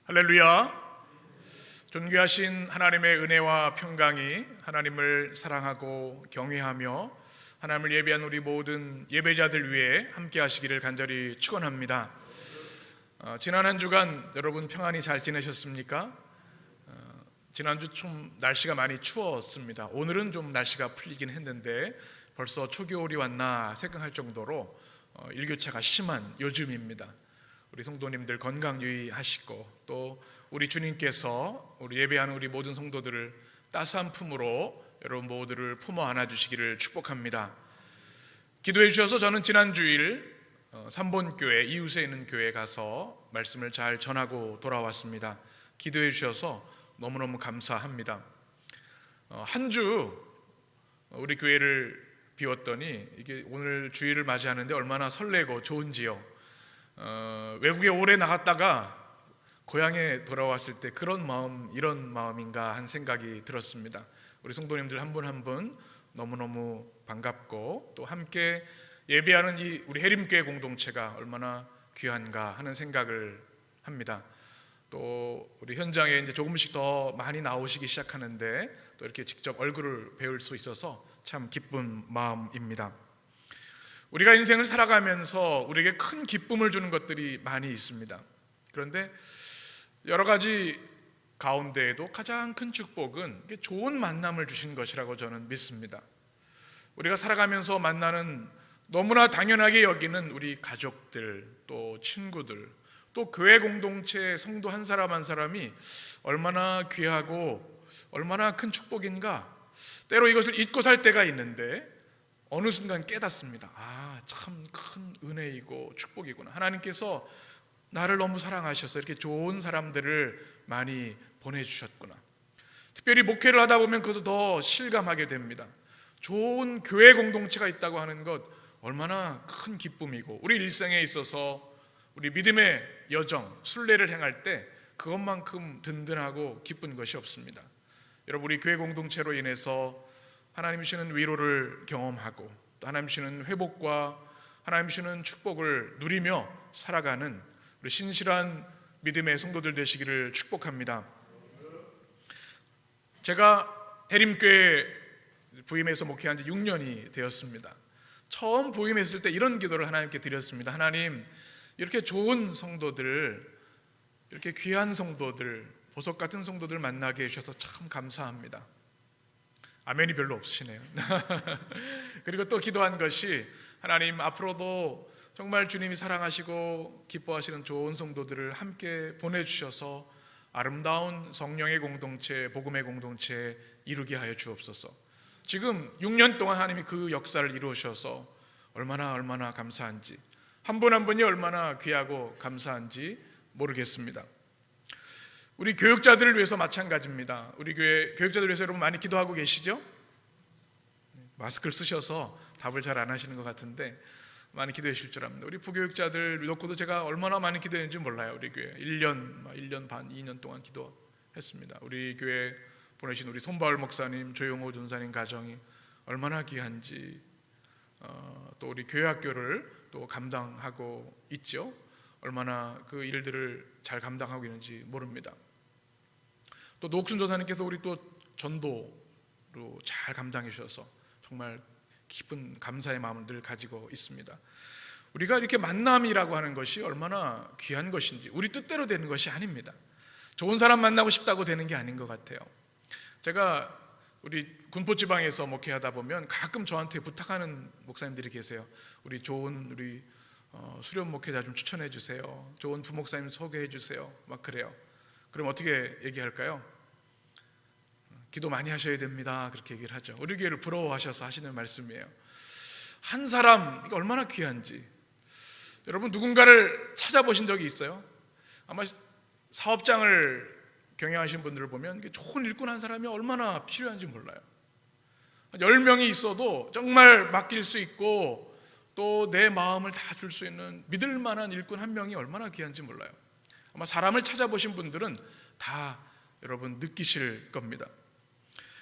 할렐루야. 존귀하신 하나님의 은혜와 평강이 하나님을 사랑하고 경외하며 하나님을 예배한 우리 모든 예배자들 위해 함께 하시기를 간절히 축원합니다. 지난 한 주간 여러분 평안히 잘 지내셨습니까? 지난주 좀 날씨가 많이 추웠습니다. 오늘은 좀 날씨가 풀리긴 했는데 벌써 초겨울이 왔나 생각할 정도로 일교차가 심한 요즘입니다. 우리 성도님들 건강 유의하시고 또 우리 주님께서 우리 예배하는 우리 모든 성도들을 따스한 품으로 여러분 모두를 품어 안아주시기를 축복합니다. 기도해 주셔서 저는 지난 주일 3번 교회 이웃에 있는 교회에 가서 말씀을 잘 전하고 돌아왔습니다. 기도해 주셔서 너무너무 감사합니다. 한 주 우리 교회를 비웠더니 이게 오늘 주일을 맞이하는데 얼마나 설레고 좋은지요. 외국에 오래 나갔다가 고향에 돌아왔을 때 그런 마음, 이런 마음인가 한 생각이 들었습니다. 우리 성도님들 한 분 한 분 너무너무 반갑고 또 함께 예배하는 이 우리 해림교회 공동체가 얼마나 귀한가 하는 생각을 합니다. 또 우리 현장에 이제 조금씩 더 많이 나오시기 시작하는데 또 이렇게 직접 얼굴을 배울 수 있어서 참 기쁜 마음입니다. 우리가 인생을 살아가면서 우리에게 큰 기쁨을 주는 것들이 많이 있습니다. 그런데 여러 가지 가운데에도 가장 큰 축복은 좋은 만남을 주신 것이라고 저는 믿습니다. 우리가 살아가면서 만나는 너무나 당연하게 여기는 우리 가족들, 또 친구들, 또 교회 공동체 성도 한 사람 한 사람이 얼마나 귀하고 얼마나 큰 축복인가. 때로 이것을 잊고 살 때가 있는데 어느 순간 깨닫습니다. 참 큰 은혜이고 축복이구나. 하나님께서 나를 너무 사랑하셔서 이렇게 좋은 사람들을 많이 보내주셨구나. 특별히 목회를 하다 보면 그것도 더 실감하게 됩니다. 좋은 교회 공동체가 있다고 하는 것 얼마나 큰 기쁨이고 우리 일생에 있어서 우리 믿음의 여정, 순례를 행할 때 그것만큼 든든하고 기쁜 것이 없습니다. 여러분, 우리 교회 공동체로 인해서 하나님 주시는 위로를 경험하고 또 하나님 주시는 회복과 하나님 주시는 축복을 누리며 살아가는 우리 신실한 믿음의 성도들 되시기를 축복합니다. 제가 해림교회 부임해서 목회한 지 6년이 되었습니다. 처음 부임했을 때 이런 기도를 하나님께 드렸습니다. 하나님, 이렇게 좋은 성도들, 이렇게 귀한 성도들, 보석 같은 성도들 만나게 해주셔서 참 감사합니다. 아멘이 별로 없으시네요. 그리고 또 기도한 것이 하나님, 앞으로도 정말 주님이 사랑하시고 기뻐하시는 좋은 성도들을 함께 보내주셔서 아름다운 성령의 공동체, 복음의 공동체 이루게 하여 주옵소서. 지금 6년 동안 하나님이 그 역사를 이루셔서 얼마나 감사한지, 한 분 한 분이 얼마나 귀하고 감사한지 모르겠습니다. 우리 교육자들을 위해서 마찬가지입니다. 우리 교회 교육자들을 위해서 여러분 많이 기도하고 계시죠? 마스크를 쓰셔서 답을 잘 안 하시는 것 같은데 많이 기도해 주실 줄 압니다. 우리 부교육자들 놓고도 제가 얼마나 많이 기도했는지 몰라요. 우리 교회 1년 반, 2년 동안 기도했습니다. 우리 교회 보내신 우리 손바울 목사님, 조용호 전사님 가정이 얼마나 귀한지, 또 우리 교회학교를 또 감당하고 있죠. 얼마나 그 일들을 잘 감당하고 있는지 모릅니다. 또 노옥순 전사님께서 우리 또 전도로 잘 감당해 주셔서 정말 깊은 감사의 마음을 늘 가지고 있습니다. 우리가 이렇게 만남이라고 하는 것이 얼마나 귀한 것인지, 우리 뜻대로 되는 것이 아닙니다. 좋은 사람 만나고 싶다고 되는 게 아닌 것 같아요. 제가 우리 군포지방에서 목회하다 보면 가끔 저한테 부탁하는 목사님들이 계세요. 우리 좋은 우리 수련 목회자 좀 추천해 주세요. 좋은 부목사님 소개해 주세요. 막 그래요. 그럼 어떻게 얘기할까요? 기도 많이 하셔야 됩니다. 그렇게 얘기를 하죠. 우리 교회를 부러워하셔서 하시는 말씀이에요. 한 사람, 이게 얼마나 귀한지. 여러분, 누군가를 찾아보신 적이 있어요? 아마 사업장을 경영하신 분들을 보면 좋은 일꾼 한 사람이 얼마나 필요한지 몰라요. 10명이 있어도 정말 맡길 수 있고 또 내 마음을 다 줄 수 있는 믿을 만한 일꾼 한 명이 얼마나 귀한지 몰라요. 아마 사람을 찾아보신 분들은 다 여러분 느끼실 겁니다.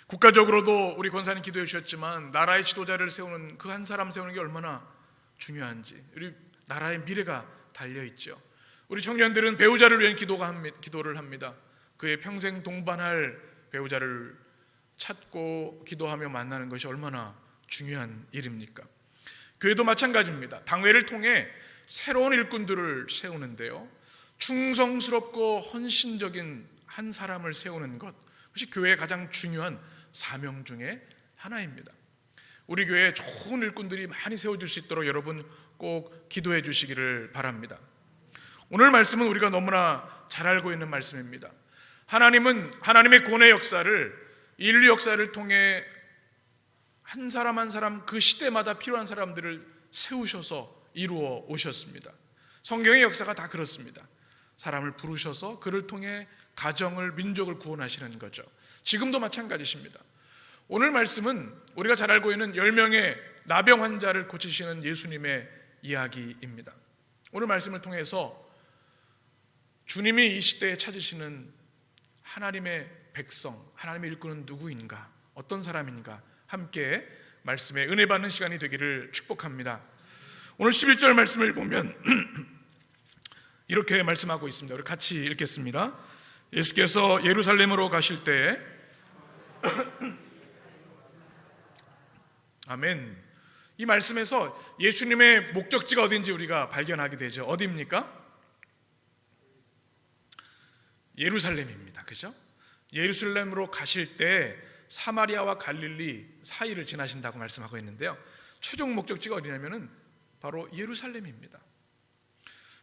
국가적으로도 우리 권사님 기도해 주셨지만 나라의 지도자를 세우는 그 한 사람 세우는 게 얼마나 중요한지, 우리 나라의 미래가 달려있죠. 우리 청년들은 배우자를 위한 기도를 합니다. 그의 평생 동반할 배우자를 찾고 기도하며 만나는 것이 얼마나 중요한 일입니까? 교회도 마찬가지입니다. 당회를 통해 새로운 일꾼들을 세우는데요, 충성스럽고 헌신적인 한 사람을 세우는 것, 그것이 교회의 가장 중요한 사명 중에 하나입니다. 우리 교회에 좋은 일꾼들이 많이 세워질 수 있도록 여러분 꼭 기도해 주시기를 바랍니다. 오늘 말씀은 우리가 너무나 잘 알고 있는 말씀입니다. 하나님은 하나님의 구원의 역사를, 인류 역사를 통해 한 사람 한 사람 그 시대마다 필요한 사람들을 세우셔서 이루어 오셨습니다. 성경의 역사가 다 그렇습니다. 사람을 부르셔서 그를 통해 가정을, 민족을 구원하시는 거죠. 지금도 마찬가지십니다. 오늘 말씀은 우리가 잘 알고 있는 10명의 나병 환자를 고치시는 예수님의 이야기입니다. 오늘 말씀을 통해서 주님이 이 시대에 찾으시는 하나님의 백성, 하나님의 일꾼은 누구인가, 어떤 사람인가, 함께 말씀에 은혜 받는 시간이 되기를 축복합니다. 오늘 11절 말씀을 보면 이렇게 말씀하고 있습니다. 우리 같이 읽겠습니다. 예수께서 예루살렘으로 가실 때 아멘. 이 말씀에서 예수님의 목적지가 어딘지 우리가 발견하게 되죠. 어디입니까? 예루살렘입니다. 그죠? 예루살렘으로 가실 때 사마리아와 갈릴리 사이를 지나신다고 말씀하고 있는데요, 최종 목적지가 어디냐면은 바로 예루살렘입니다.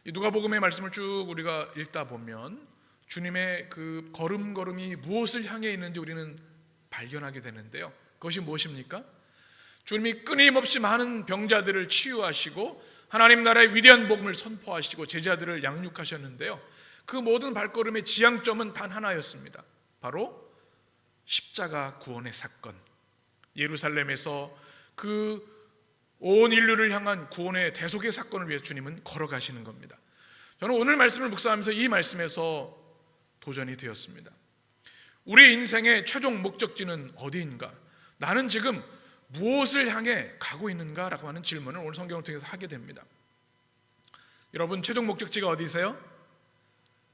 누가복음의 말씀을 쭉 우리가 읽다 보면 주님의 그 걸음걸음이 무엇을 향해 있는지 우리는 발견하게 되는데요, 그것이 무엇입니까? 주님이 끊임없이 많은 병자들을 치유하시고 하나님 나라의 위대한 복음을 선포하시고 제자들을 양육하셨는데요, 그 모든 발걸음의 지향점은 단 하나였습니다. 바로 십자가 구원의 사건. 예루살렘에서 그 온 인류를 향한 구원의 대속의 사건을 위해 주님은 걸어가시는 겁니다. 저는 오늘 말씀을 묵상하면서 이 말씀에서 도전이 되었습니다. 우리 인생의 최종 목적지는 어디인가? 나는 지금 무엇을 향해 가고 있는가? 라고 하는 질문을 오늘 성경을 통해서 하게 됩니다. 여러분 최종 목적지가 어디세요?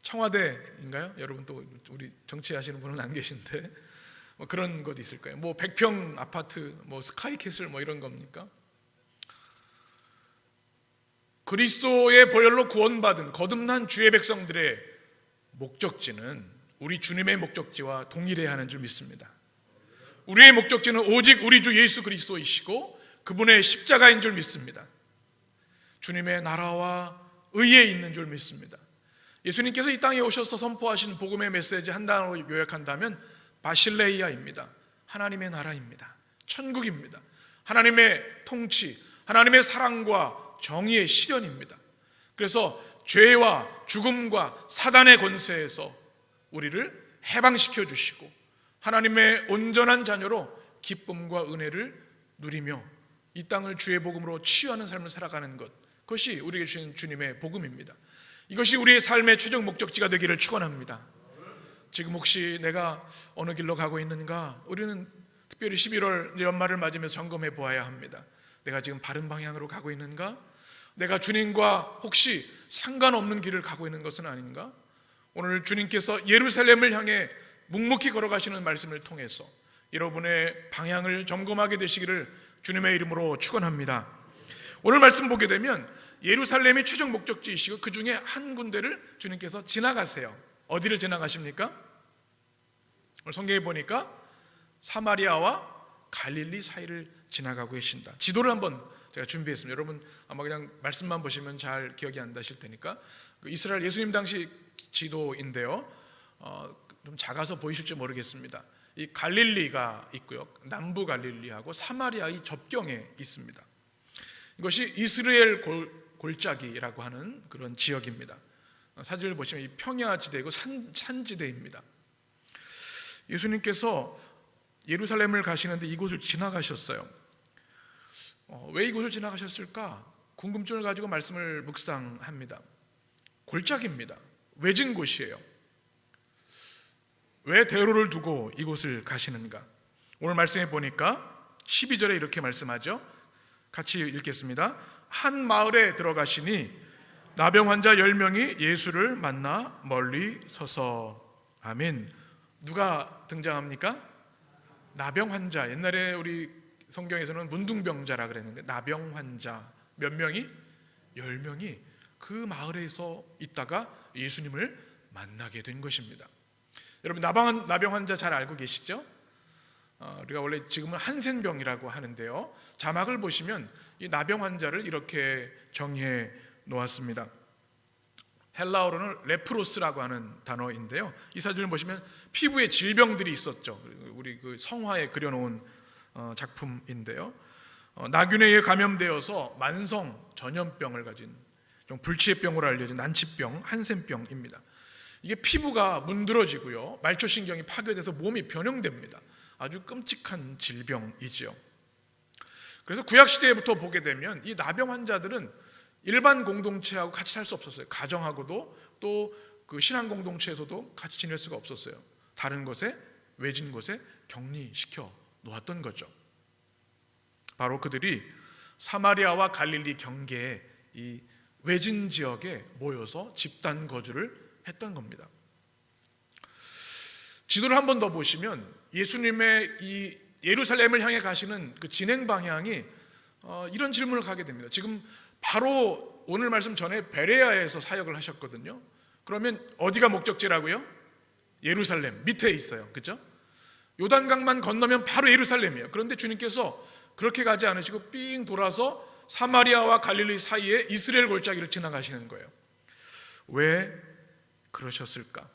청와대인가요? 여러분 또 우리 정치하시는 분은 안 계신데 뭐 그런 것 있을까요? 뭐 100평 아파트, 뭐 스카이캐슬 뭐 이런 겁니까? 그리스도의 보혈로 구원받은 거듭난 주의 백성들의 목적지는 우리 주님의 목적지와 동일해야 하는 줄 믿습니다. 우리의 목적지는 오직 우리 주 예수 그리스도이시고 그분의 십자가인 줄 믿습니다. 주님의 나라와 의에 있는 줄 믿습니다. 예수님께서 이 땅에 오셔서 선포하신 복음의 메시지 한 단어로 요약한다면 바실레이아입니다. 하나님의 나라입니다. 천국입니다. 하나님의 통치, 하나님의 사랑과 정의의 실현입니다. 그래서 죄와 죽음과 사단의 권세에서 우리를 해방시켜 주시고 하나님의 온전한 자녀로 기쁨과 은혜를 누리며 이 땅을 주의 복음으로 치유하는 삶을 살아가는 것, 그것이 우리에게 주신 주님의 복음입니다. 이것이 우리의 삶의 최종 목적지가 되기를 축원합니다. 지금 혹시 내가 어느 길로 가고 있는가? 우리는 특별히 11월 연말을 맞으면서 점검해 보아야 합니다. 내가 지금 바른 방향으로 가고 있는가? 내가 주님과 혹시 상관없는 길을 가고 있는 것은 아닌가? 오늘 주님께서 예루살렘을 향해 묵묵히 걸어가시는 말씀을 통해서 여러분의 방향을 점검하게 되시기를 주님의 이름으로 축원합니다. 오늘 말씀 보게 되면 예루살렘이 최종 목적지이시고 그 중에 한 군데를 주님께서 지나가세요. 어디를 지나가십니까? 오늘 성경에 보니까 사마리아와 갈릴리 사이를 지나가고 계신다. 지도를 한번 제가 준비했습니다. 여러분 아마 그냥 말씀만 보시면 잘 기억이 안 나실 테니까 그 이스라엘 예수님 당시 지도인데요, 좀 작아서 보이실지 모르겠습니다. 이 갈릴리가 있고요, 남부 갈릴리하고 사마리아 이 접경에 있습니다. 이것이 이스라엘 골짜기라고 하는 그런 지역입니다. 사진을 보시면 이 평야지대이고 산지대입니다. 예수님께서 예루살렘을 가시는데 이곳을 지나가셨어요. 왜 이곳을 지나가셨을까? 궁금증을 가지고 말씀을 묵상합니다. 골짜기입니다. 외진 곳이에요. 왜 대로를 두고 이곳을 가시는가? 오늘 말씀해 보니까 12절에 이렇게 말씀하죠. 같이 읽겠습니다. 한 마을에 들어가시니 나병 환자 10명이 예수를 만나 멀리 서서. 아멘. 누가 등장합니까? 나병 환자. 옛날에 우리 성경에서는 문둥병자라 그랬는데 나병 환자 몇 명이? 10명이 그 마을에서 있다가 예수님을 만나게 된 것입니다. 여러분 나병 환자 잘 알고 계시죠? 우리가 원래 지금은 한센병이라고 하는데요, 자막을 보시면 이 나병 환자를 이렇게 정의해 놓았습니다. 헬라어로는 레프로스라고 하는 단어인데요, 이 사진을 보시면 피부에 질병들이 있었죠. 우리 그 성화에 그려놓은 작품인데요, 나균에 의해 감염되어서 만성 전염병을 가진 좀 불치병으로 알려진 난치병, 한센병입니다. 이게 피부가 문드러지고요, 말초신경이 파괴돼서 몸이 변형됩니다. 아주 끔찍한 질병이죠. 그래서 구약시대부터 보게 되면 이 나병 환자들은 일반 공동체하고 같이 살 수 없었어요. 가정하고도 또 그 신앙 공동체에서도 같이 지낼 수가 없었어요. 다른 곳에, 외진 곳에 격리시켜 놓았던 거죠. 바로 그들이 사마리아와 갈릴리 경계에 이 외진 지역에 모여서 집단 거주를 했던 겁니다. 지도를 한 번 더 보시면 예수님의 이 예루살렘을 향해 가시는 그 진행 방향이 이런 질문을 가게 됩니다. 지금 바로 오늘 말씀 전에 베레아에서 사역을 하셨거든요. 그러면 어디가 목적지라고요? 예루살렘 밑에 있어요. 그렇죠? 요단강만 건너면 바로 예루살렘이에요. 그런데 주님께서 그렇게 가지 않으시고 삥 돌아서 사마리아와 갈릴리 사이에 이스라엘 골짜기를 지나가시는 거예요. 왜 그러셨을까?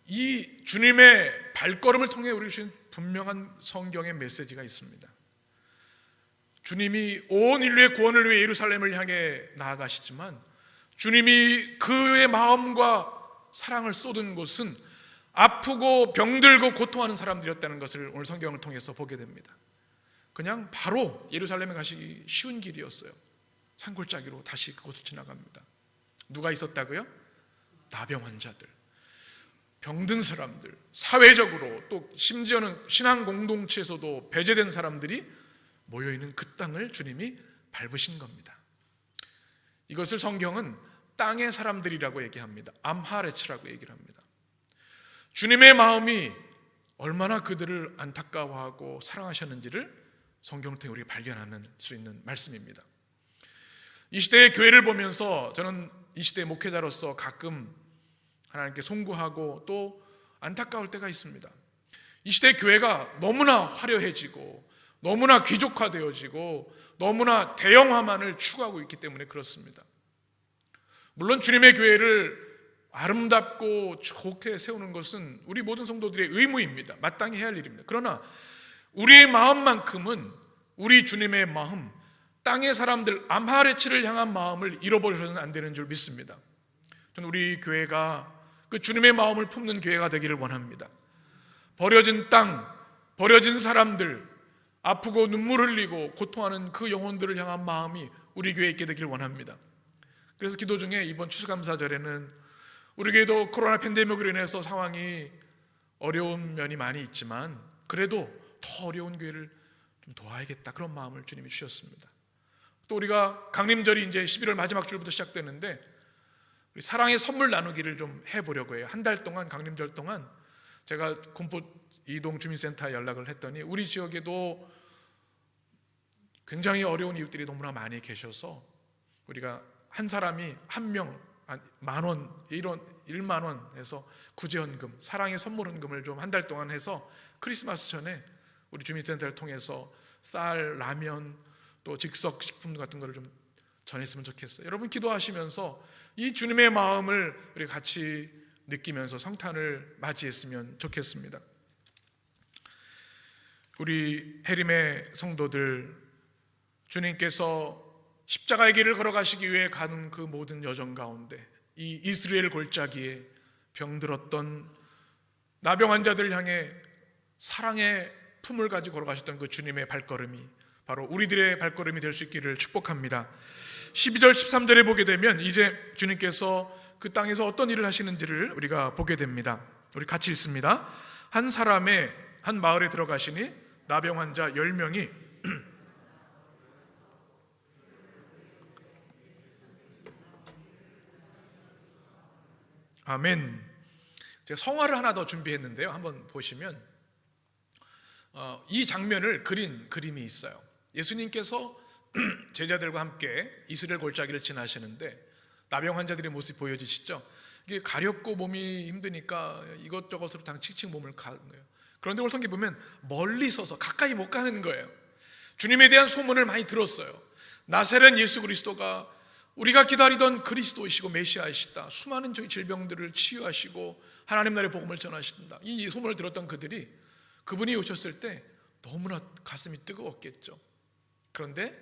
이 주님의 발걸음을 통해 우리 주신 분명한 성경의 메시지가 있습니다. 주님이 온 인류의 구원을 위해 예루살렘을 향해 나아가시지만 주님이 그의 마음과 사랑을 쏟은 곳은 아프고 병들고 고통하는 사람들이었다는 것을 오늘 성경을 통해서 보게 됩니다. 그냥 바로 예루살렘에 가시기 쉬운 길이었어요. 산골짜기로 다시 그곳을 지나갑니다. 누가 있었다고요? 나병 환자들, 병든 사람들, 사회적으로 또 심지어는 신앙 공동체에서도 배제된 사람들이 모여있는 그 땅을 주님이 밟으신 겁니다. 이것을 성경은 땅의 사람들이라고 얘기합니다. 암하레츠라고 얘기를 합니다. 주님의 마음이 얼마나 그들을 안타까워하고 사랑하셨는지를 성경을 통해 우리가 발견하는 수 있는 말씀입니다. 이 시대의 교회를 보면서 저는 이 시대의 목회자로서 가끔 하나님께 송구하고 또 안타까울 때가 있습니다. 이 시대의 교회가 너무나 화려해지고 너무나 귀족화되어지고 너무나 대형화만을 추구하고 있기 때문에 그렇습니다. 물론 주님의 교회를 아름답고 좋게 세우는 것은 우리 모든 성도들의 의무입니다. 마땅히 해야 할 일입니다. 그러나 우리의 마음만큼은 우리 주님의 마음, 땅의 사람들 암하레츠를 향한 마음을 잃어버려서는 안 되는 줄 믿습니다. 저는 우리 교회가 그 주님의 마음을 품는 교회가 되기를 원합니다. 버려진 땅, 버려진 사람들, 아프고 눈물 흘리고 고통하는 그 영혼들을 향한 마음이 우리 교회에 있게 되기를 원합니다. 그래서 기도 중에 이번 추수감사절에는 우리 교회도 코로나 팬데믹으로 인해서 상황이 어려운 면이 많이 있지만 그래도 더 어려운 교회를 좀 도와야겠다, 그런 마음을 주님이 주셨습니다. 또 우리가 강림절이 이제 11월 마지막 주일부터 시작되는데 우리 사랑의 선물 나누기를 좀 해보려고 해요. 한 달 동안, 강림절 동안 제가 군포 이동 주민센터에 연락을 했더니 우리 지역에도 굉장히 어려운 이웃들이 너무나 많이 계셔서 우리가 한 사람이 한 명 10,000원, 1만 원 해서 구제헌금, 사랑의 선물헌금을 좀 한 달 동안 해서 크리스마스 전에 우리 주민센터를 통해서 쌀, 라면, 또 즉석 식품 같은 거를 좀 전했으면 좋겠어요. 여러분 기도하시면서 이 주님의 마음을 우리 같이 느끼면서 성탄을 맞이했으면 좋겠습니다. 우리 해림의 성도들, 주님께서 십자가의 길을 걸어가시기 위해 가는 그 모든 여정 가운데 이 이스라엘 골짜기에 병들었던 나병 환자들을 향해 사랑의 품을 가지고 걸어가셨던 그 주님의 발걸음이 바로 우리들의 발걸음이 될 수 있기를 축복합니다. 12절 13절에 보게 되면 이제 주님께서 그 땅에서 어떤 일을 하시는지를 우리가 보게 됩니다. 우리 같이 읽습니다. 한 마을에 들어가시니 나병 환자 10명이 아멘. 제가 성화를 하나 더 준비했는데요. 한번 보시면 이 장면을 그린 그림이 있어요. 예수님께서 제자들과 함께 이스라엘 골짜기를 지나시는데 나병 환자들의 모습이 보여지시죠? 이게 가렵고 몸이 힘드니까 이것저것으로 다 칙칙 몸을 가는 거예요. 그런데 오늘 성경 보면 멀리 서서 가까이 못 가는 거예요. 주님에 대한 소문을 많이 들었어요. 나사렛 예수 그리스도가 우리가 기다리던 그리스도이시고 메시아이시다. 수많은 저희 질병들을 치유하시고 하나님 나라의 복음을 전하신다. 이 소문을 들었던 그들이 그분이 오셨을 때 너무나 가슴이 뜨거웠겠죠. 그런데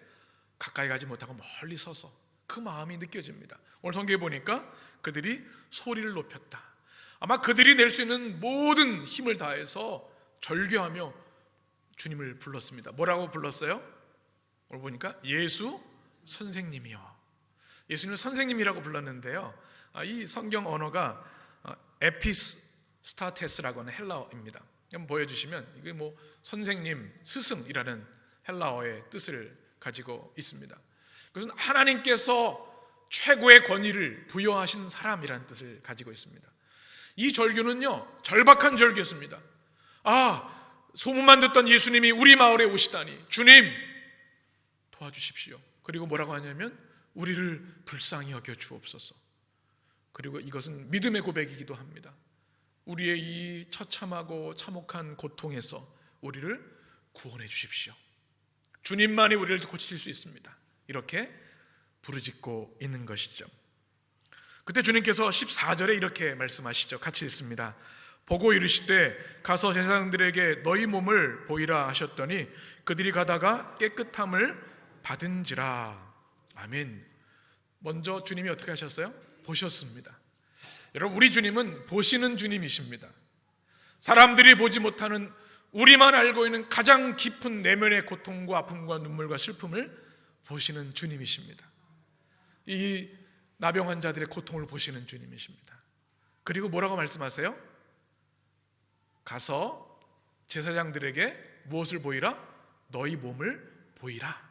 가까이 가지 못하고 멀리 서서 그 마음이 느껴집니다. 오늘 성경에 보니까 그들이 소리를 높였다. 아마 그들이 낼 수 있는 모든 힘을 다해서 절규하며 주님을 불렀습니다. 뭐라고 불렀어요? 오늘 보니까 예수 선생님이요. 예수님을 선생님이라고 불렀는데요. 이 성경 언어가 에피스타테스라고 하는 헬라어입니다. 한번 보여주시면 이게 뭐 선생님, 스승이라는 헬라어의 뜻을 가지고 있습니다. 그것은 하나님께서 최고의 권위를 부여하신 사람이라는 뜻을 가지고 있습니다. 이 절규는요, 절박한 절규였습니다. 소문만 듣던 예수님이 우리 마을에 오시다니 주님 도와주십시오. 그리고 뭐라고 하냐면 우리를 불쌍히 여겨 주옵소서. 그리고 이것은 믿음의 고백이기도 합니다. 우리의 이 처참하고 참혹한 고통에서 우리를 구원해 주십시오. 주님만이 우리를 고칠 수 있습니다. 이렇게 부르짖고 있는 것이죠. 그때 주님께서 14절에 이렇게 말씀하시죠. 같이 읽습니다. 보고 이르시되 가서 제사장들에게 너희 몸을 보이라 하셨더니 그들이 가다가 깨끗함을 받은지라. 아멘. 먼저 주님이 어떻게 하셨어요? 보셨습니다. 여러분, 우리 주님은 보시는 주님이십니다. 사람들이 보지 못하는, 우리만 알고 있는 가장 깊은 내면의 고통과 아픔과 눈물과 슬픔을 보시는 주님이십니다. 이 나병 환자들의 고통을 보시는 주님이십니다. 그리고 뭐라고 말씀하세요? 가서 제사장들에게 무엇을 보이라? 너희 몸을 보이라.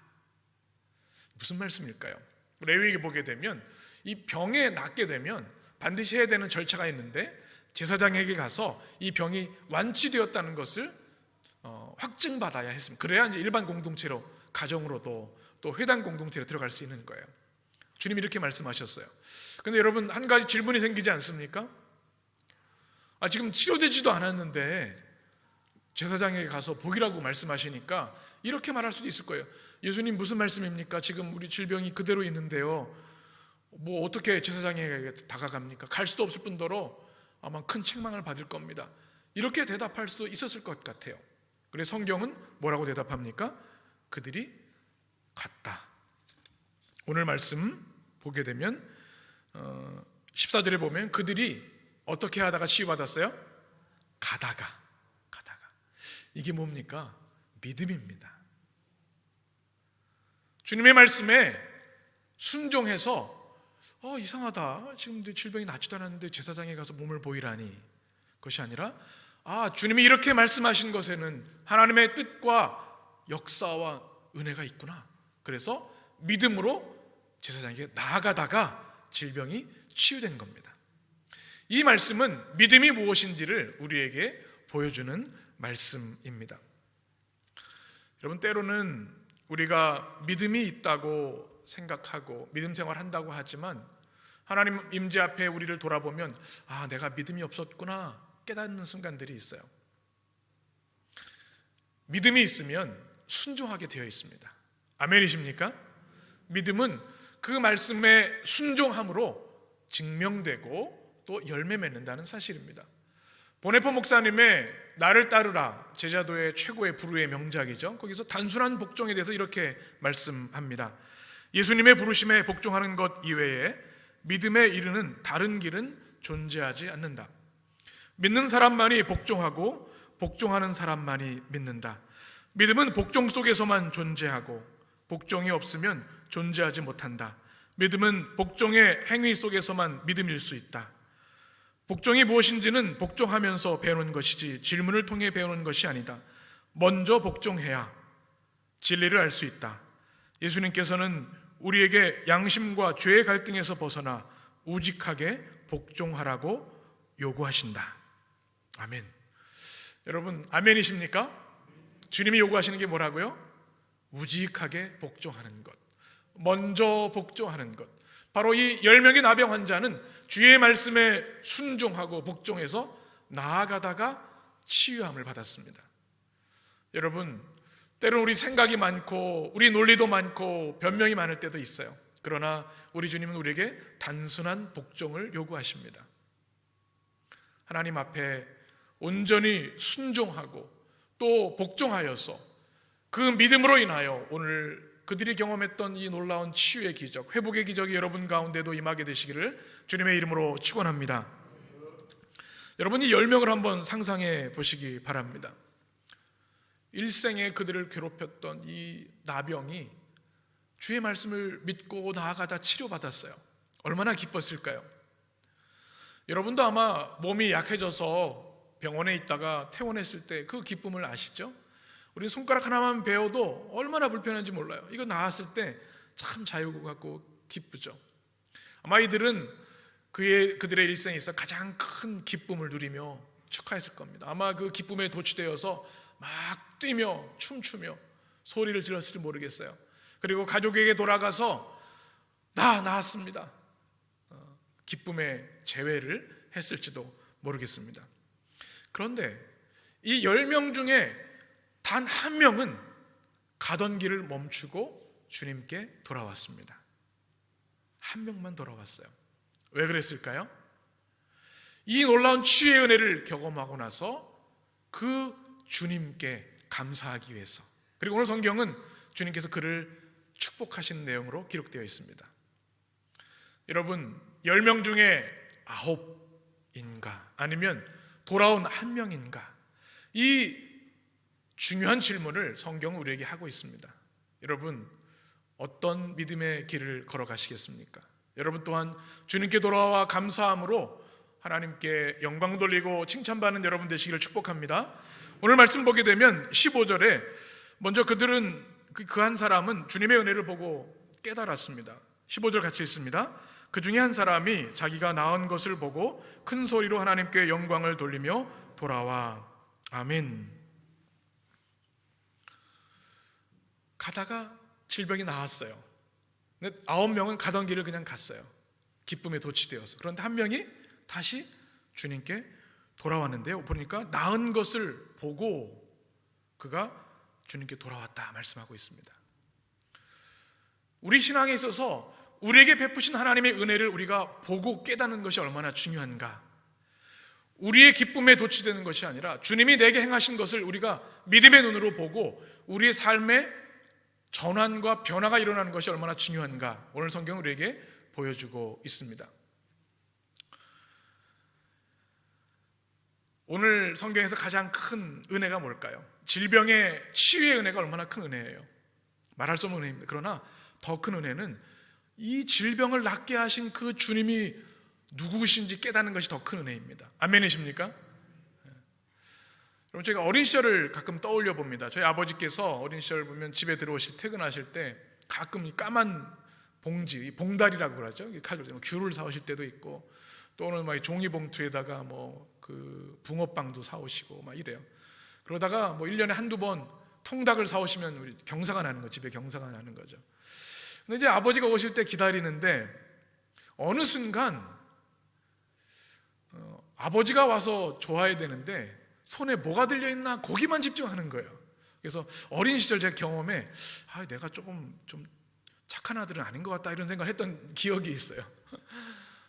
무슨 말씀일까요? 레위기에 보게 되면 이 병에 낫게 되면 반드시 해야 되는 절차가 있는데 제사장에게 가서 이 병이 완치되었다는 것을 확증받아야 했습니다. 그래야 이제 일반 공동체로, 가정으로도 또 회당 공동체로 들어갈 수 있는 거예요. 주님이 이렇게 말씀하셨어요. 그런데 여러분, 한 가지 질문이 생기지 않습니까? 지금 치료되지도 않았는데 제사장에게 가서 복이라고 말씀하시니까 이렇게 말할 수도 있을 거예요. 예수님 무슨 말씀입니까? 지금 우리 질병이 그대로 있는데요, 뭐 어떻게 제사장에게 다가갑니까? 갈 수도 없을 뿐더러 아마 큰 책망을 받을 겁니다. 이렇게 대답할 수도 있었을 것 같아요. 그래서 성경은 뭐라고 대답합니까? 그들이 갔다. 오늘 말씀 보게 되면 14절에 보면 그들이 어떻게 하다가 치유받았어요? 가다가. 이게 뭡니까? 믿음입니다. 주님의 말씀에 순종해서 이상하다, 지금 내 질병이 낫지도 않았는데 제사장에 가서 몸을 보이라니, 그것이 아니라 주님이 이렇게 말씀하신 것에는 하나님의 뜻과 역사와 은혜가 있구나. 그래서 믿음으로 제사장에게 나아가다가 질병이 치유된 겁니다. 이 말씀은 믿음이 무엇인지를 우리에게 보여주는 말씀입니다. 여러분, 때로는 우리가 믿음이 있다고 생각하고 믿음 생활한다고 하지만 하나님 임재 앞에 우리를 돌아보면 내가 믿음이 없었구나 깨닫는 순간들이 있어요. 믿음이 있으면 순종하게 되어 있습니다. 아멘이십니까? 믿음은 그 말씀에 순종함으로 증명되고 또 열매 맺는다는 사실입니다. 보네포 목사님의 나를 따르라, 제자도의 최고의 부르의 명작이죠. 거기서 단순한 복종에 대해서 이렇게 말씀합니다. 예수님의 부르심에 복종하는 것 이외에 믿음에 이르는 다른 길은 존재하지 않는다. 믿는 사람만이 복종하고 복종하는 사람만이 믿는다. 믿음은 복종 속에서만 존재하고 복종이 없으면 존재하지 못한다. 믿음은 복종의 행위 속에서만 믿음일 수 있다. 복종이 무엇인지는 복종하면서 배우는 것이지 질문을 통해 배우는 것이 아니다. 먼저 복종해야 진리를 알 수 있다. 예수님께서는 우리에게 양심과 죄의 갈등에서 벗어나 우직하게 복종하라고 요구하신다. 아멘. 여러분 아멘이십니까? 주님이 요구하시는 게 뭐라고요? 우직하게 복종하는 것, 먼저 복종하는 것. 바로 이 10명의 나병 환자는 주의 말씀에 순종하고 복종해서 나아가다가 치유함을 받았습니다. 여러분, 때로는 우리 생각이 많고 우리 논리도 많고 변명이 많을 때도 있어요. 그러나 우리 주님은 우리에게 단순한 복종을 요구하십니다. 하나님 앞에 온전히 순종하고 또 복종하여서 그 믿음으로 인하여 오늘 그들이 경험했던 이 놀라운 치유의 기적, 회복의 기적이 여러분 가운데도 임하게 되시기를 주님의 이름으로 축원합니다. 여러분 이 10명을 한번 상상해 보시기 바랍니다. 일생에 그들을 괴롭혔던 이 나병이 주의 말씀을 믿고 나아가다 치료받았어요. 얼마나 기뻤을까요? 여러분도 아마 몸이 약해져서 병원에 있다가 퇴원했을 때 그 기쁨을 아시죠? 우리 손가락 하나만 베어도 얼마나 불편한지 몰라요. 이거 나았을 때 참 자유 같고 기쁘죠. 아마 이들은 그들의 일생에 있어 가장 큰 기쁨을 누리며 축하했을 겁니다. 아마 그 기쁨에 도취되어서 막 뛰며 춤추며 소리를 질렀을지 모르겠어요. 그리고 가족에게 돌아가서 나 나았습니다, 기쁨의 제외를 했을지도 모르겠습니다. 그런데 이 10명 중에 단 한 명은 가던 길을 멈추고 주님께 돌아왔습니다. 한 명만 돌아왔어요. 왜 그랬을까요? 이 놀라운 치유의 은혜를 경험하고 나서 그 주님께 감사하기 위해서, 그리고 오늘 성경은 주님께서 그를 축복하신 내용으로 기록되어 있습니다. 여러분 10명 중에 9인가 아니면 돌아온 한 명인가, 이 중요한 질문을 성경은 우리에게 하고 있습니다. 여러분 어떤 믿음의 길을 걸어가시겠습니까? 여러분 또한 주님께 돌아와 감사함으로 하나님께 영광 돌리고 칭찬받는 여러분 되시기를 축복합니다. 오늘 말씀 보게 되면 15절에 먼저 그들은 그 한 사람은 주님의 은혜를 보고 깨달았습니다. 15절 같이 읽습니다. 그 중에 한 사람이 자기가 나은 것을 보고 큰 소리로 하나님께 영광을 돌리며 돌아와. 아멘. 가다가 질병이 나았어요. 근데 9명은 가던 길을 그냥 갔어요. 기쁨에 도취되어서. 그런데 한 명이 다시 주님께 돌아왔는데요, 보니까 나은 것을 보고 그가 주님께 돌아왔다 말씀하고 있습니다. 우리 신앙에 있어서 우리에게 베푸신 하나님의 은혜를 우리가 보고 깨닫는 것이 얼마나 중요한가. 우리의 기쁨에 도취되는 것이 아니라 주님이 내게 행하신 것을 우리가 믿음의 눈으로 보고 우리의 삶에 전환과 변화가 일어나는 것이 얼마나 중요한가, 오늘 성경은 우리에게 보여주고 있습니다. 오늘 성경에서 가장 큰 은혜가 뭘까요? 질병의 치유의 은혜가 얼마나 큰 은혜예요. 말할 수 없는 은혜입니다. 그러나 더 큰 은혜는 이 질병을 낫게 하신 그 주님이 누구신지 깨닫는 것이 더 큰 은혜입니다. 아멘이십니까? 여러분 제가 어린 시절을 가끔 떠올려 봅니다. 저희 아버지께서 어린 시절 보면 집에 들어오실 퇴근하실 때 가끔 이 까만 봉지, 봉다리라고 그러죠. 귤을 사오실 때도 있고, 또는 막 종이 봉투에다가 그 붕어빵도 사오시고 막 이래요. 그러다가 1년에 한두 번 통닭을 사오시면 우리 경사가 나는 거, 집에 경사가 나는 거죠. 근데 이제 아버지가 오실 때 기다리는데 어느 순간 아버지가 와서 좋아야 되는데 손에 뭐가 들려있나 거기만 집중하는 거예요. 그래서 어린 시절 제 경험에 내가 조금 좀 착한 아들은 아닌 것 같다 이런 생각을 했던 기억이 있어요.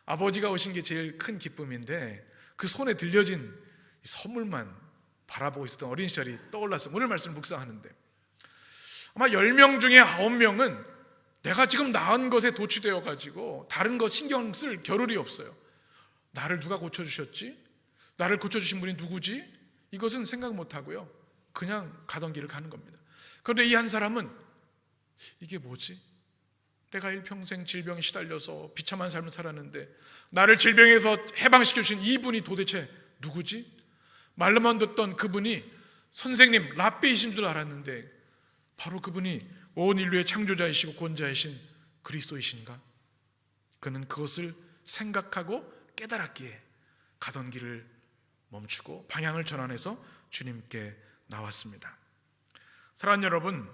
아버지가 오신 게 제일 큰 기쁨인데 그 손에 들려진 선물만 바라보고 있었던 어린 시절이 떠올랐어요. 오늘 말씀을 묵상하는데 아마 10명 중에 9명은 내가 지금 나은 것에 도취되어 가지고 다른 것 신경 쓸 겨를이 없어요. 나를 누가 고쳐주셨지? 나를 고쳐주신 분이 누구지? 이것은 생각 못하고요, 그냥 가던 길을 가는 겁니다. 그런데 이 한 사람은 이게 뭐지? 내가 일평생 질병에 시달려서 비참한 삶을 살았는데 나를 질병에서 해방시켜 주신 이분이 도대체 누구지? 말로만 듣던 그분이 선생님 랍비이신 줄 알았는데 바로 그분이 온 인류의 창조자이시고 구원자이신 그리스도이신가? 그는 그것을 생각하고 깨달았기에 가던 길을 멈추고 방향을 전환해서 주님께 나왔습니다. 사랑하는 여러분,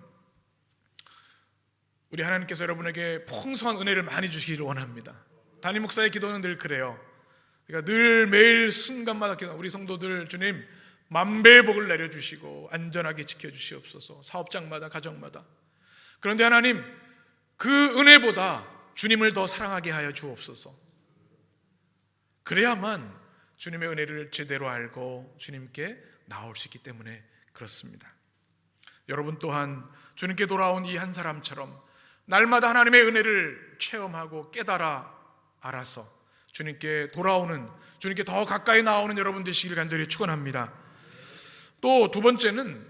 우리 하나님께서 여러분에게 풍성한 은혜를 많이 주시기를 원합니다. 담임 목사의 기도는 늘 그래요. 그러니까 늘 매일 순간마다 기도, 우리 성도들 주님 만배의 복을 내려주시고 안전하게 지켜주시옵소서. 사업장마다 가정마다. 그런데 하나님, 그 은혜보다 주님을 더 사랑하게 하여 주옵소서. 그래야만 주님의 은혜를 제대로 알고 주님께 나올 수 있기 때문에 그렇습니다. 여러분 또한 주님께 돌아온 이 한 사람처럼 날마다 하나님의 은혜를 체험하고 깨달아 알아서 주님께 돌아오는, 주님께 더 가까이 나오는 여러분 되시기를 간절히 축원합니다. 또 두 번째는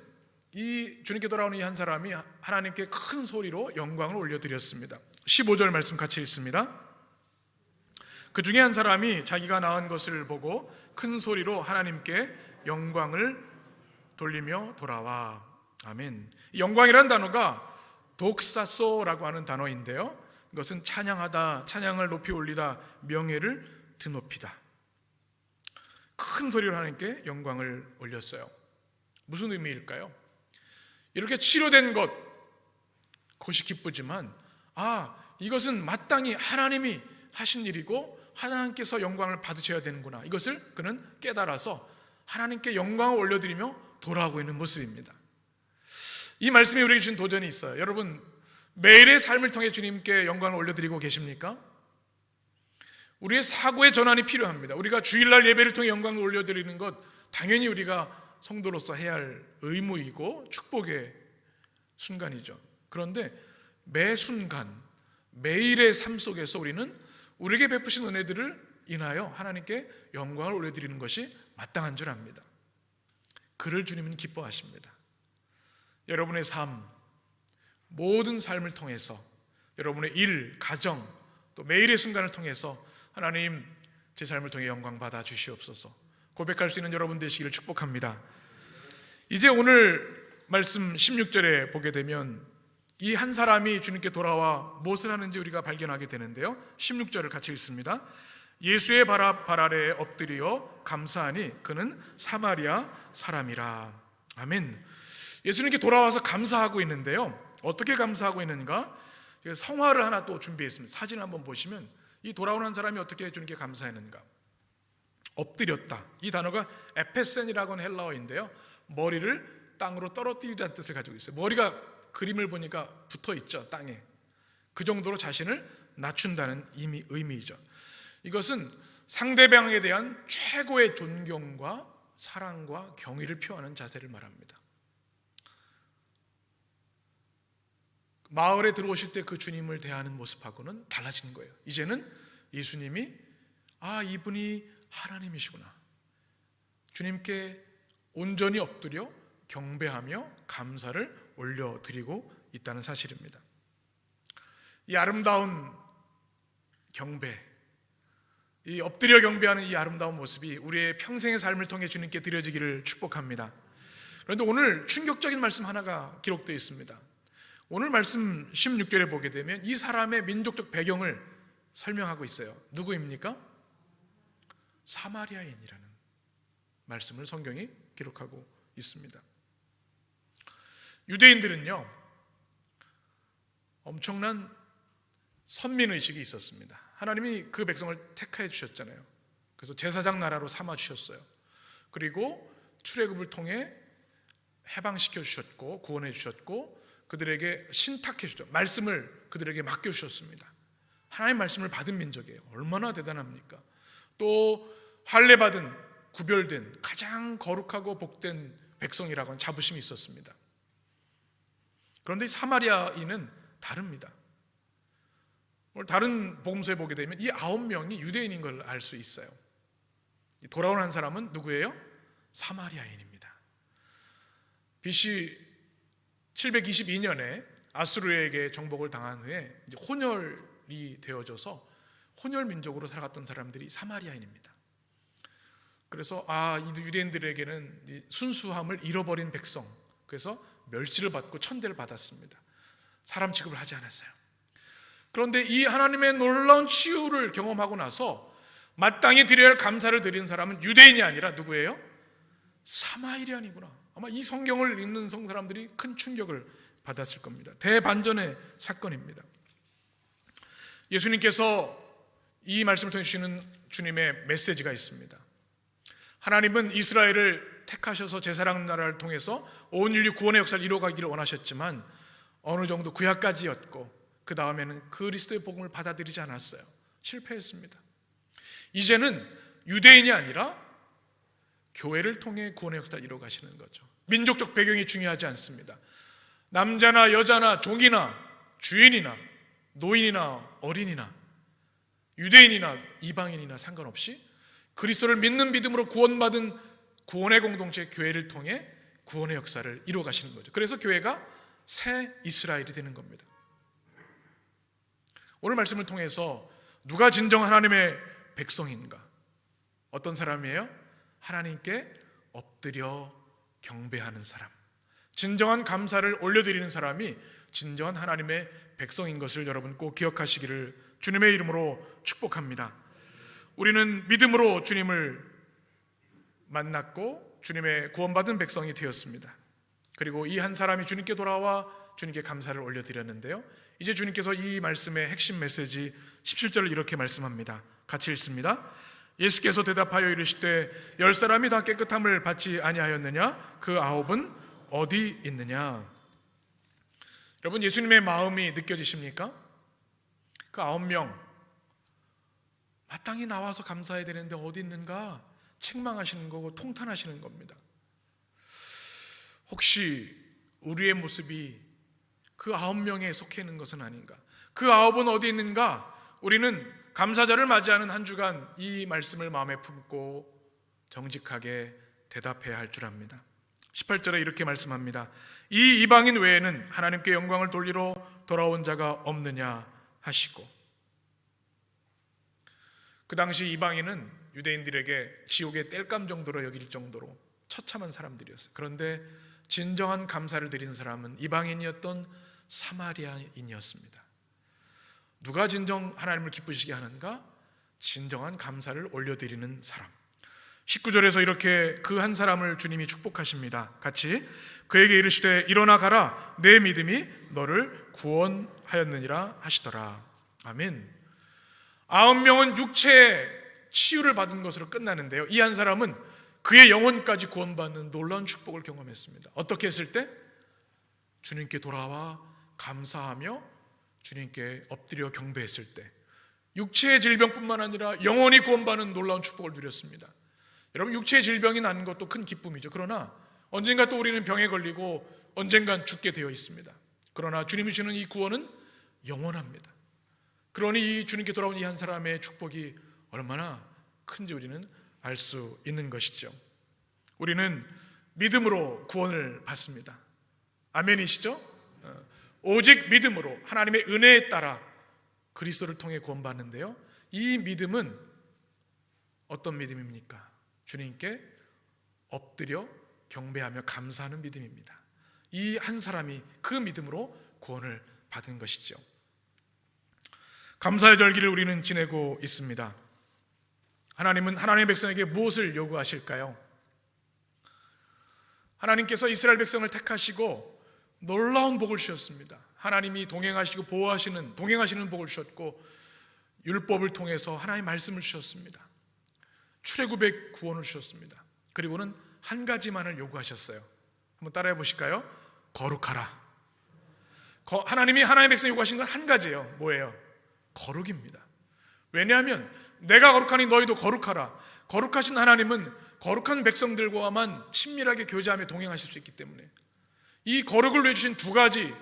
이 주님께 돌아오는 이 한 사람이 하나님께 큰 소리로 영광을 올려드렸습니다. 15절 말씀 같이 읽습니다. 그 중에 한 사람이 자기가 낳은 것을 보고 큰 소리로 하나님께 영광을 돌리며 돌아와. 아멘. 영광이라는 단어가 독사소라고 하는 단어인데요, 이것은 찬양하다, 찬양을 높이 올리다, 명예를 드높이다. 큰 소리로 하나님께 영광을 올렸어요. 무슨 의미일까요? 이렇게 치료된 것이 기쁘지만 이것은 마땅히 하나님이 하신 일이고 하나님께서 영광을 받으셔야 되는구나, 이것을 그는 깨달아서 하나님께 영광을 올려드리며 돌아오고 있는 모습입니다. 이 말씀이 우리에게 주신 도전이 있어요. 여러분, 매일의 삶을 통해 주님께 영광을 올려드리고 계십니까? 우리의 사고의 전환이 필요합니다. 우리가 주일날 예배를 통해 영광을 올려드리는 것 당연히 우리가 성도로서 해야 할 의무이고 축복의 순간이죠. 그런데 매 순간 매일의 삶 속에서 우리는 우리에게 베푸신 은혜들을 인하여 하나님께 영광을 올려드리는 것이 마땅한 줄 압니다. 그를 주님은 기뻐하십니다. 여러분의 삶, 모든 삶을 통해서, 여러분의 일, 가정, 또 매일의 순간을 통해서 하나님, 제 삶을 통해 영광 받아 주시옵소서 고백할 수 있는 여러분 되시기를 축복합니다. 이제 오늘 말씀 16절에 보게 되면 이 한 사람이 주님께 돌아와 무엇을 하는지 우리가 발견하게 되는데요, 16절을 같이 읽습니다. 예수의 발 아래에 엎드려 감사하니 그는 사마리아 사람이라. 아멘. 예수님께 돌아와서 감사하고 있는데요, 어떻게 감사하고 있는가? 제가 성화를 하나 또 준비했습니다. 사진을 한번 보시면 이 돌아오는 사람이 어떻게 주님께 감사했는가? 엎드렸다. 이 단어가 에페센이라고 하는 헬라어인데요, 머리를 땅으로 떨어뜨리라는 뜻을 가지고 있어요. 머리가 그림을 보니까 붙어 있죠, 땅에. 그 정도로 자신을 낮춘다는 의미이죠. 이것은 상대방에 대한 최고의 존경과 사랑과 경의를 표하는 자세를 말합니다. 마을에 들어오실 때 그 주님을 대하는 모습하고는 달라지는 거예요. 이제는 예수님이 이분이 하나님이시구나, 주님께 온전히 엎드려 경배하며 감사를 올려드리고 있다는 사실입니다. 이 아름다운 경배, 이 엎드려 경배하는 이 아름다운 모습이 우리의 평생의 삶을 통해 주님께 드려지기를 축복합니다. 그런데 오늘 충격적인 말씀 하나가 기록되어 있습니다. 오늘 말씀 16절에 보게 되면 이 사람의 민족적 배경을 설명하고 있어요. 누구입니까? 사마리아인이라는 말씀을 성경이 기록하고 있습니다. 유대인들은요, 엄청난 선민의식이 있었습니다. 하나님이 그 백성을 택하여 주셨잖아요. 그래서 제사장 나라로 삼아 주셨어요. 그리고 출애굽을 통해 해방시켜 주셨고 구원해 주셨고 그들에게 신탁해 주셨죠. 말씀을 그들에게 맡겨 주셨습니다. 하나님의 말씀을 받은 민족이에요. 얼마나 대단합니까? 또 할례받은, 구별된, 가장 거룩하고 복된 백성이라고 하는 자부심이 있었습니다. 그런데 사마리아인은 다릅니다. 오늘 다른 복음서에 보게 되면 이 9명이 유대인인 걸 알 수 있어요. 돌아온 한 사람은 누구예요? 사마리아인입니다. BC 722년에 아수르에게 정복을 당한 후에 이제 혼혈이 되어져서 혼혈 민족으로 살아갔던 사람들이 사마리아인입니다. 그래서 이 유대인들에게는 순수함을 잃어버린 백성, 그래서 멸시를 받고 천대를 받았습니다. 사람 취급을 하지 않았어요. 그런데 이 하나님의 놀라운 치유를 경험하고 나서 마땅히 드려야 할 감사를 드리는 사람은 유대인이 아니라 누구예요? 사마리아인이구나. 아마 이 성경을 읽는 성 사람들이 큰 충격을 받았을 겁니다. 대반전의 사건입니다. 예수님께서 이 말씀을 통해 주시는 주님의 메시지가 있습니다. 하나님은 이스라엘을 택하셔서 제사장 나라를 통해서 온 인류 구원의 역사를 이루어가기를 원하셨지만 어느 정도 구약까지였고 그 다음에는 그리스도의 복음을 받아들이지 않았어요. 실패했습니다. 이제는 유대인이 아니라 교회를 통해 구원의 역사를 이루어가시는 거죠. 민족적 배경이 중요하지 않습니다. 남자나 여자나 종이나 주인이나 노인이나 어린이나 유대인이나 이방인이나 상관없이 그리스도를 믿는 믿음으로 구원받은 구원의 공동체 교회를 통해 구원의 역사를 이루어가시는 거죠. 그래서 교회가 새 이스라엘이 되는 겁니다. 오늘 말씀을 통해서 누가 진정 하나님의 백성인가? 어떤 사람이에요? 하나님께 엎드려 경배하는 사람, 진정한 감사를 올려드리는 사람이 진정한 하나님의 백성인 것을 여러분 꼭 기억하시기를 주님의 이름으로 축복합니다. 우리는 믿음으로 주님을 만났고 주님의 구원받은 백성이 되었습니다. 그리고 이 한 사람이 주님께 돌아와 주님께 감사를 올려드렸는데요, 이제 주님께서 이 말씀의 핵심 메시지 17절을 이렇게 말씀합니다. 같이 읽습니다. 예수께서 대답하여 이르시되 10사람이 다 깨끗함을 받지 아니하였느냐? 그 9은 어디 있느냐? 여러분, 예수님의 마음이 느껴지십니까? 그 9명 마땅히 나와서 감사해야 되는데 어디 있는가 책망하시는 거고 통탄하시는 겁니다. 혹시 우리의 모습이 그 9명에 속해 있는 것은 아닌가? 그 9은 어디 있는가? 우리는 감사절을 맞이하는 한 주간 이 말씀을 마음에 품고 정직하게 대답해야 할 줄 압니다. 18절에 이렇게 말씀합니다. 이 이방인 외에는 하나님께 영광을 돌리러 돌아온 자가 없느냐 하시고, 그 당시 이방인은 유대인들에게 지옥의 땔감 정도로 여길 정도로 처참한 사람들이었어요. 그런데 진정한 감사를 드리는 사람은 이방인이었던 사마리아인이었습니다. 누가 진정 하나님을 기쁘시게 하는가? 진정한 감사를 올려드리는 사람. 19절에서 이렇게 그 한 사람을 주님이 축복하십니다. 같이 그에게 이르시되 일어나 가라, 내 믿음이 너를 구원하였느니라 하시더라. 아멘. 9명은 육체의 치유를 받은 것으로 끝나는데요, 이 한 사람은 그의 영혼까지 구원받는 놀라운 축복을 경험했습니다. 어떻게 했을 때? 주님께 돌아와 감사하며 주님께 엎드려 경배했을 때 육체의 질병뿐만 아니라 영혼이 구원받는 놀라운 축복을 누렸습니다. 여러분, 육체의 질병이 나는 것도 큰 기쁨이죠. 그러나 언젠가 또 우리는 병에 걸리고 언젠간 죽게 되어 있습니다. 그러나 주님이 주는 이 구원은 영원합니다. 그러니 이 주님께 돌아온 이 한 사람의 축복이 얼마나 큰지 우리는 알 수 있는 것이죠. 우리는 믿음으로 구원을 받습니다. 아멘이시죠? 오직 믿음으로 하나님의 은혜에 따라 그리스도를 통해 구원받는데요, 이 믿음은 어떤 믿음입니까? 주님께 엎드려 경배하며 감사하는 믿음입니다. 이 한 사람이 그 믿음으로 구원을 받은 것이죠. 감사의 절기를 우리는 지내고 있습니다. 하나님은 하나님의 백성에게 무엇을 요구하실까요? 하나님께서 이스라엘 백성을 택하시고 놀라운 복을 주셨습니다. 하나님이 동행하시고 보호하시는, 동행하시는 복을 주셨고 율법을 통해서 하나님의 말씀을 주셨습니다. 출애굽의 구원을 주셨습니다. 그리고는 한 가지만을 요구하셨어요. 한번 따라해 보실까요? 거룩하라. 하나님이 하나님의 백성 요구하신 건 한 가지예요. 뭐예요? 거룩입니다. 왜냐하면 내가 거룩하니 너희도 거룩하라. 거룩하신 하나님은 거룩한 백성들과만 친밀하게 교제하며 동행하실 수 있기 때문에 이 거룩을 위해 주신 두 가지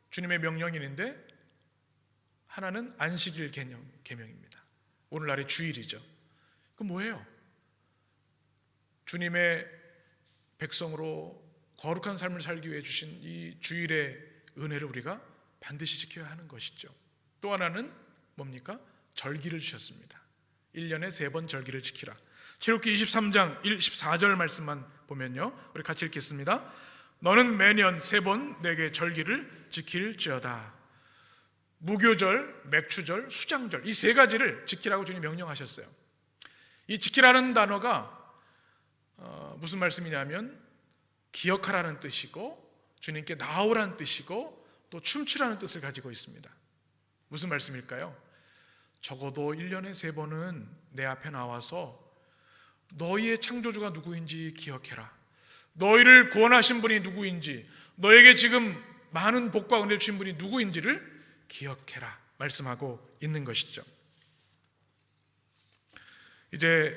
주님의 명령이 있는데, 하나는 안식일 계명입니다. 오늘날의 주일이죠. 그 뭐예요? 주님의 백성으로 거룩한 삶을 살기 위해 주신 이 주일의 은혜를 우리가 반드시 지켜야 하는 것이죠. 또 하나는 뭡니까? 절기를 주셨습니다. 1년에 3번 절기를 지키라. 출애굽기 23장 14절 말씀만 보면요, 우리 같이 읽겠습니다. 너는 매년 3번 내게 절기를 지킬지어다. 무교절, 맥추절, 수장절, 이 3가지를 지키라고 주님 명령하셨어요. 이 지키라는 단어가 무슨 말씀이냐면 기억하라는 뜻이고 주님께 나오라는 뜻이고 또 춤추라는 뜻을 가지고 있습니다. 무슨 말씀일까요? 적어도 1년에 3번은 내 앞에 나와서 너희의 창조주가 누구인지 기억해라. 너희를 구원하신 분이 누구인지, 너에게 지금 많은 복과 은혜를 주신 분이 누구인지를 기억해라 말씀하고 있는 것이죠. 이제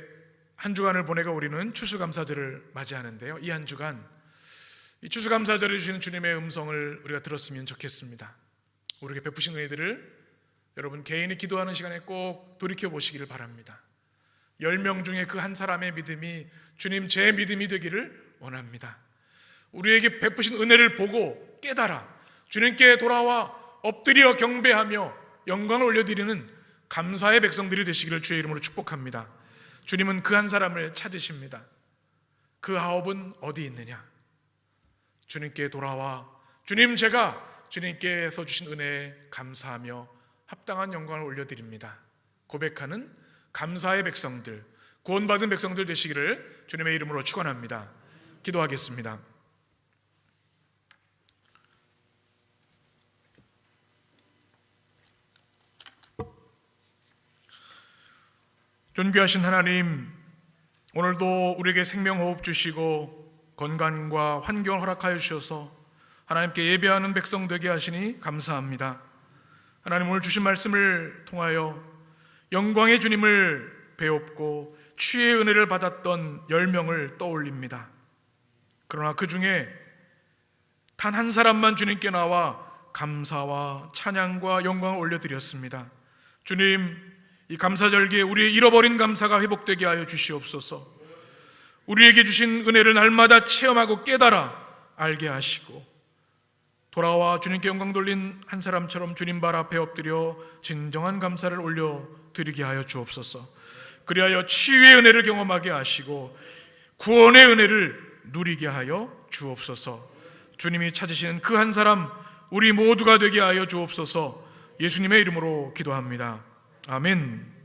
한 주간을 보내고 우리는 추수감사절을 맞이하는데요. 이 한 주간 이 추수감사절에 주시는 주님의 음성을 우리가 들었으면 좋겠습니다. 우리에게 베푸신 은혜들을 여러분 개인이 기도하는 시간에 꼭 돌이켜보시기를 바랍니다. 10명 중에 그 한 사람의 믿음이 주님 제 믿음이 되기를 원합니다. 우리에게 베푸신 은혜를 보고 깨달아 주님께 돌아와 엎드려 경배하며 영광을 올려드리는 감사의 백성들이 되시기를 주의 이름으로 축복합니다. 주님은 그 한 사람을 찾으십니다. 그 아홉은 어디 있느냐? 주님께 돌아와 주님, 제가 주님께서 주신 은혜에 감사하며 합당한 영광을 올려드립니다. 고백하는 감사의 백성들, 구원받은 백성들 되시기를 주님의 이름으로 축원합니다. 기도하겠습니다. 존귀하신 하나님, 오늘도 우리에게 생명호흡 주시고 건강과 환경을 허락하여 주셔서 하나님께 예배하는 백성 되게 하시니 감사합니다. 하나님, 오늘 주신 말씀을 통하여 영광의 주님을 배웠고 치유의 은혜를 받았던 10명을 떠올립니다. 그러나 그 중에 단 한 사람만 주님께 나와 감사와 찬양과 영광을 올려드렸습니다. 주님, 이 감사절기에 우리의 잃어버린 감사가 회복되게 하여 주시옵소서. 우리에게 주신 은혜를 날마다 체험하고 깨달아 알게 하시고 돌아와 주님께 영광 돌린 한 사람처럼 주님 발 앞에 엎드려 진정한 감사를 올려드리게 하여 주옵소서. 그리하여 치유의 은혜를 경험하게 하시고 구원의 은혜를 누리게 하여 주옵소서. 주님이 찾으시는 그 한 사람 우리 모두가 되게 하여 주옵소서. 예수님의 이름으로 기도합니다. 아멘.